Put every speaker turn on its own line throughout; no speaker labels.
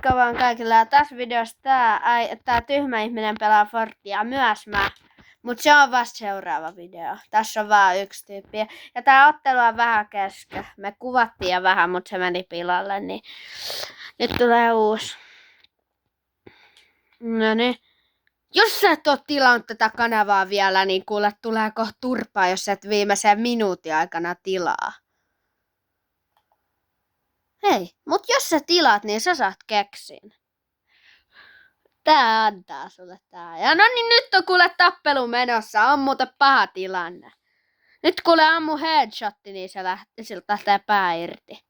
Moikka vaan kaikille. Ja tässä videossa tää tyhmä ihminen pelaa Forttia, myös mä. Mut se on vasta seuraava video. Tässä on vaan yksi tyyppi. Ja tää ottelu on vähän kesken. Me kuvattiin ja vähän, mut se meni pilalle, niin nyt tulee uusi. No niin. Jos sä et oo tilannut tätä kanavaa vielä, niin kuule tulee kohta turpaa, jos et viimeisen minuutin aikana tilaa. Hei, mut jos sä tilaat, niin sä saat keksin. Tää antaa sulle tää. Ja no niin, nyt on kuule tappelu menossa. On muuten paha tilanne. Nyt kuule ammu headshotti, niin siltä lähtee pää irti.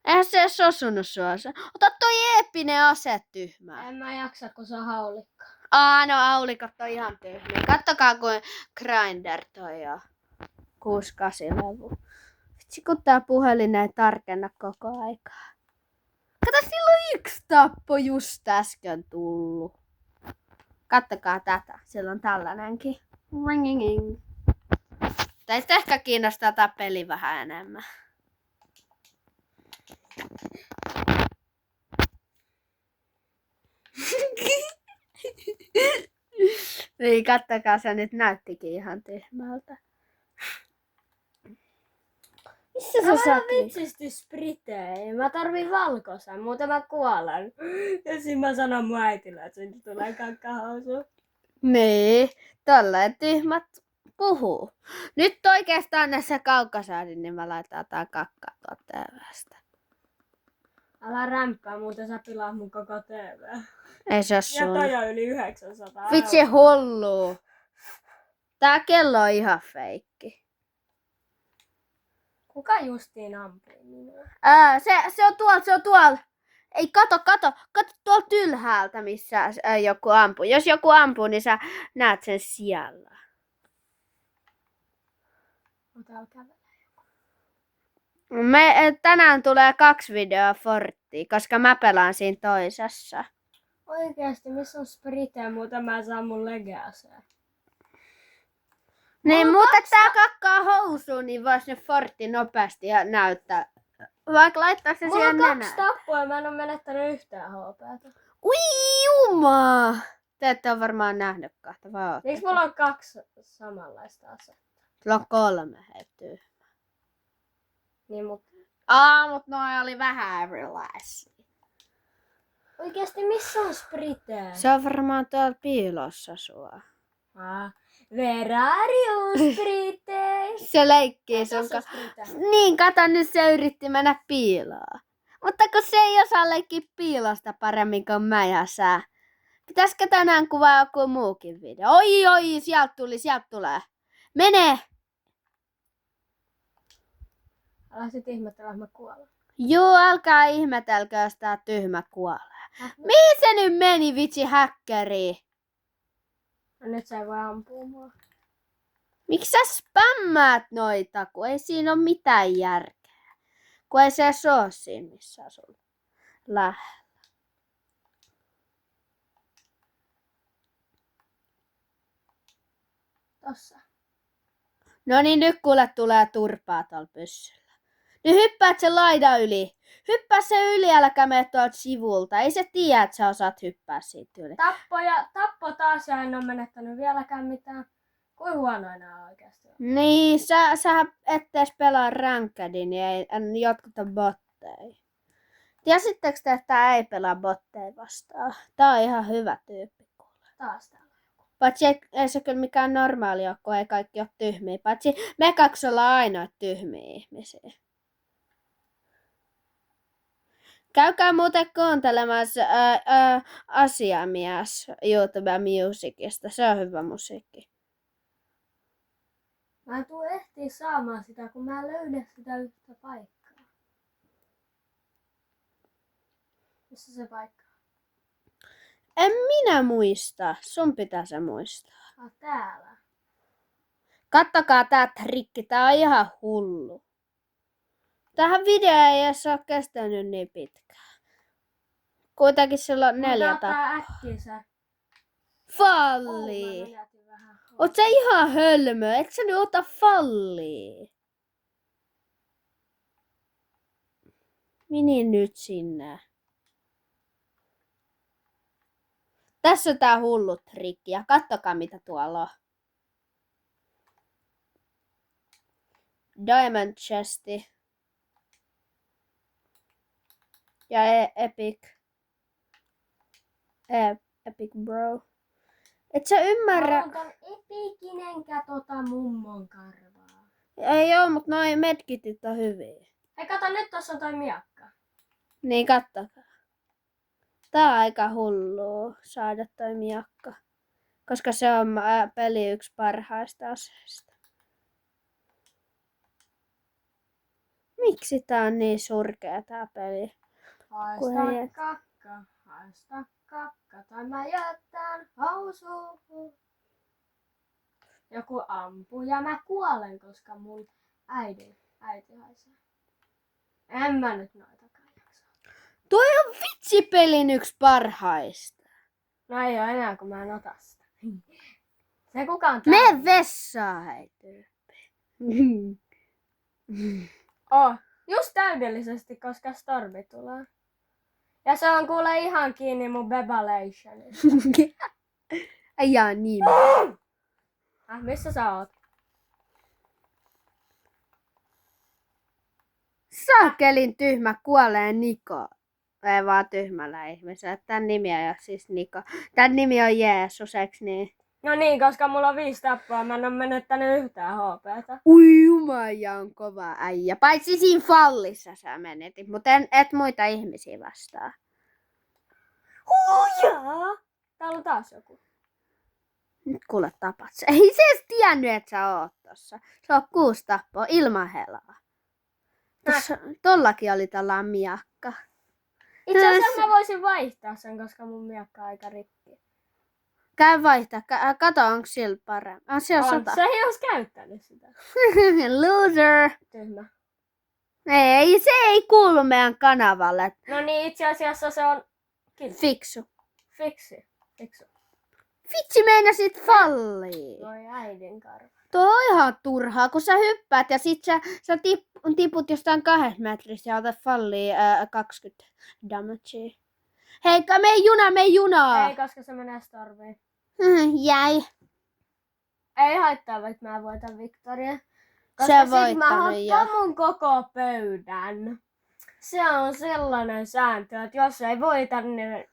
Eihän se edes osunut sua. Ota toi eeppinen ase, tyhmää.
En mä jaksa, kun se on haulikko.
No haulikot on ihan tyhmiä. Kattokaa kuin Grindr toi on. 6-8-levy. Vitsi kun tää puhelin ei tarkenna koko aikaa. Kato, silloin yksi tappo just äsken tullut. Kattokaa tätä. Sillä on tällainenkin. Ringing. Teistä ehkä kiinnostaa tää peli vähän enemmän. Niin, kattokaa, se nyt näyttikin ihan tyhmältä. Missä sä saat?
Vitsisti spriteen. Mä tarviin valkoisen, muuten mä kuolen. Ja siinä mä sanon mun äitille, että siitä tulee kakkahausu.
Niin, tolleen tyhmät puhuu. Nyt oikeastaan näissä kaukkasaadin, niin mä laitan tää kakkaa tuolta TV:stä.
Älä rämppää, muuten sä pilaat mun koko TV.
Ei se oo
Ja
sun.
toi on yli 900
Vitsi hullu. Tää kello on ihan feikki.
Kuka justiin ampui minua?
Se on tuolla. Ei, kato tuolta ylhäältä, missä joku ampuu. Jos joku ampuu, niin sä näet sen siellä.
Täällä kävelee.
Tänään tulee 2 videoa Forttia, koska mä pelaan siinä toisessa.
Oikeesti, missä on spriteen, muuten mä saan mun legeaseen.
Niin, mutta tää kakkaa housuun, niin vois nyt Fortti nopeasti ja näyttää. Vaikka laittaa se siihen
Mulla on 2
nenään.
tappua ja mä en oo menettänyt yhtään HP:tä.
Ui juma! Te ette oo varmaan nähnyt kahta, vai ootte?
Miksi mulla on 2 samanlaista asetta?
Sulla on 3 heityy.
Niin mut
Mut noi oli vähän erilaisia.
oikeesti missä on spriteen?
Se on varmaan tuolla piilossa sua.
Where are you, spriteen?
Se leikkii sun
Tässä on
kanssa.
spriteen.
Niin, kato nyt se yritti mennä piiloon. Mutta kun se ei osaa leikkiä piilosta paremmin kuin mä ja sä. Pitäisikö tänään kuvaa joku muukin video? Oi, sieltä tulee. Mene!
Älä sit ihmettellä, että mä kuolen.
Joo, älkää ihmetelkö, jos tää tyhmä kuolee. Mihin se nyt meni, vitsi häkkäri?
No nyt se ei voi ampua mua.
Miksi sä spämmäät noita, kun ei siinä ole mitään järkeä? Kun ei se oo siinä, missä sulla lähellä.
Tossa.
No niin, nyt kuule tulee turpaa tuolla pyssyllä. Nyt hyppäät sen laidan yli. Hyppää se yli, äläkä mene tuolta sivulta. Ei se tiedä, että sä osaat hyppää siitä yli.
Tappo taas ja en oo menettänyt vieläkään mitään. Kuin huonoa nää oikeesti on?
Niin, sä et edes pelaa rankedin, niin jotkut on botteja. Tiesittekö te, että tää ei pelaa botteja vastaan? Tää on ihan hyvä tyyppi kuule.
Taas täällä.
Paitsi ei se kyllä mikään normaali ole, kun ei kaikki ole tyhmiä. Paitsi me 2 ollaan ainoa tyhmiä ihmisiä. Käykää muuten kuuntelemassa Asiamies YouTube Musicista. Se on hyvä musiikki.
Mä en tuu ehtii saamaan sitä, kun mä en löydä sitä yhtä paikkaa. Missä se paikka on?
En minä muista. Sun pitää se muistaa.
Täällä.
Kattokaa tää trikki. Tää on ihan hullu. Tähän video ei edes ole kestänyt niin pitkään. Kuitenkin sillä on 4
tappaa.
tappaa.
Äkkiä se.
Falli! Oot sä ihan hölmö? Et sä nyt ota fallia? Mini nyt sinne. Tässä on tää hullu trikki ja kattokaa mitä tuolla on. Diamond chesti. Ja epic. Epic bro. Et sä ymmärrä.
On tän epikinen mummon karvaa.
Ei oo, mut noi medkitit on hyviä.
Hei kato, nyt tossa on toi miakka.
Niin kattokaa. Tää on aika hullua saada toi miakka. Koska se on peli yksi parhaista aseista. Miksi tää on niin surkea tää peli?
Haista kakka, tai mä jätän housuun. Joku ampuu ja mä kuolen, koska mun äiti haisee. En mä nyt noitakaan jaksa.
Toi on vitsipelin yksi parhaista.
No ei oo enää, kun mä en ota sitä. Se kukaan
Mene vessaan, hei tyyppi.
Just täydellisesti, koska Stormi tulee. Ja se on kuule ihan kiinni mun Bebalationista.
Ei jaa niin.
Missä sä oot?
Saakelin tyhmä kuolee Niko. Ei vaan tyhmällä ihmisellä. Tän nimi on siis Niko. Tän nimi on Jeesus, eiks niin?
No niin, koska mulla on 5 tappoa, mä en oo menettänyt yhtään HP:tä.
Ui jumaja on kova äijä. Paitsi siinä fallissa sä menetit, mutta et muita ihmisiä vastaan.
Hujaa! Täällä on taas joku.
Nyt kuule tapat se. Ei se edes tiennyt, että sä oot tossa. Se on 6 tappoa ilman helaa. Tollakin oli tällainen miakka.
Itse asiassa mä voisin vaihtaa sen, koska mun miakka on aika rikki.
Käy vaihtaa. Kato, onko sillä parempi. Siellä on 100.
Se ei ois käyttänyt sitä.
Loser.
Tyhmä.
Ei, se ei kuulu meidän kanavalle.
No niin, itse asiassa se on
Fiksu.
Fiksu.
Vitsi, meinasit fallia.
Voi äidin karva.
Tuo on ihan turhaa, kun sä hyppäät ja sit sä tiput jostain 2 metristä ja otat fallia 20 damagea. Hei, mene junaa!
Ei, koska se menee Stormiin.
Jäi.
Ei haittaa, vaikka mä voitan Victoria. Koska
Se
sit mä
voittanut jo.
hakkaan mun koko pöydän. Se on sellainen sääntö, että jos ei voita, niin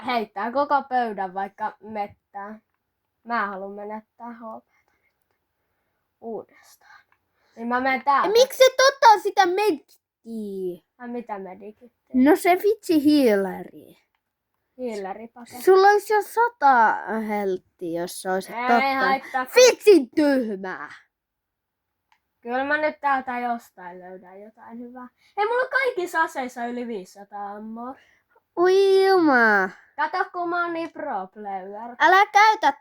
heittää koko pöydän vaikka mettään. Mä haluan menettää HP:tä uudestaan. Niin mä menen täältä.
Miksi et ottaa sitä medkiä?
Ai mitä medikit?
No se vitsi healeri.
Healeripake.
Sulla olisi jo 100 helttiä, jos sä olisit
Ei
ottanut.
haittaa.
Vitsin tyhmää.
Kyllä mä nyt täältä jostain löydän jotain hyvää. Ei mulla kaikissa aseissa yli 500 ammoa.
Ui juma.
Kato kun mä oon niin pro player.
Älä käytä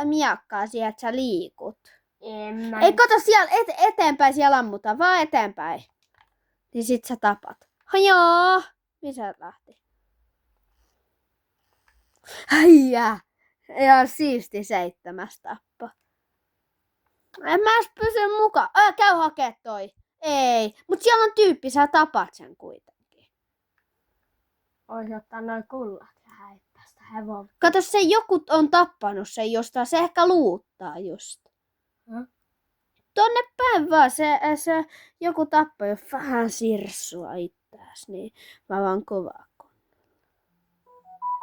miakkaa siihen, että sä liikut.
En
Ei kato siellä eteenpäin, siellä ammutaan, vaan eteenpäin. Niin sit sä tapat. Hajaa! Missä lähti? Haijaa! Ihan siisti 7 tappo. En mä edes pysy mukaan. Käy hakee toi. Ei. Mut siellä on tyyppi, sä tapat sen kuitenkin.
Ois ottaa noin kullat ja häittää sitä hevon.
Kato, se joku on tappanut sen jostain. Se ehkä luuttaa just. Tonne päin vaan. Se joku tappoi vähän sirsua itseäs. Niin mä vaan kovaa.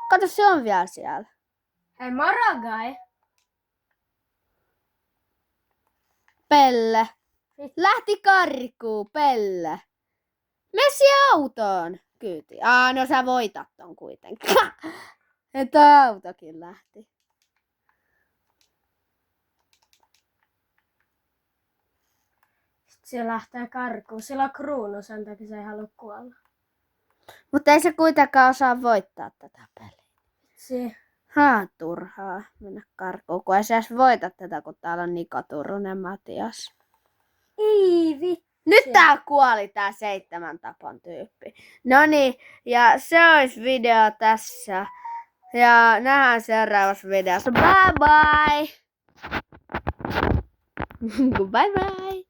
Kato, se on vielä siellä.
Hei morogai!
Pelle. Lähti karkuun, Pelle. Mene siihen autoon. Kyyti. No sä voitat ton kuitenkin. Että autokin lähti.
Sitten se lähtee karkuun. Sillä on kruunu, sen takia se ei halua kuolla.
Mutta ei se kuitenkaan osaa voittaa tätä peliä.
Si.
Turhaa mennä karkuun, kun ei se edes voita tätä, kun täällä on Niko Turunen Matias.
Ei vittu.
Nyt tää kuoli tää 7 tapon tyyppi. Noniin, ja se olisi video tässä. Ja nähdään seuraavassa videossa. Bye bye! Bye bye!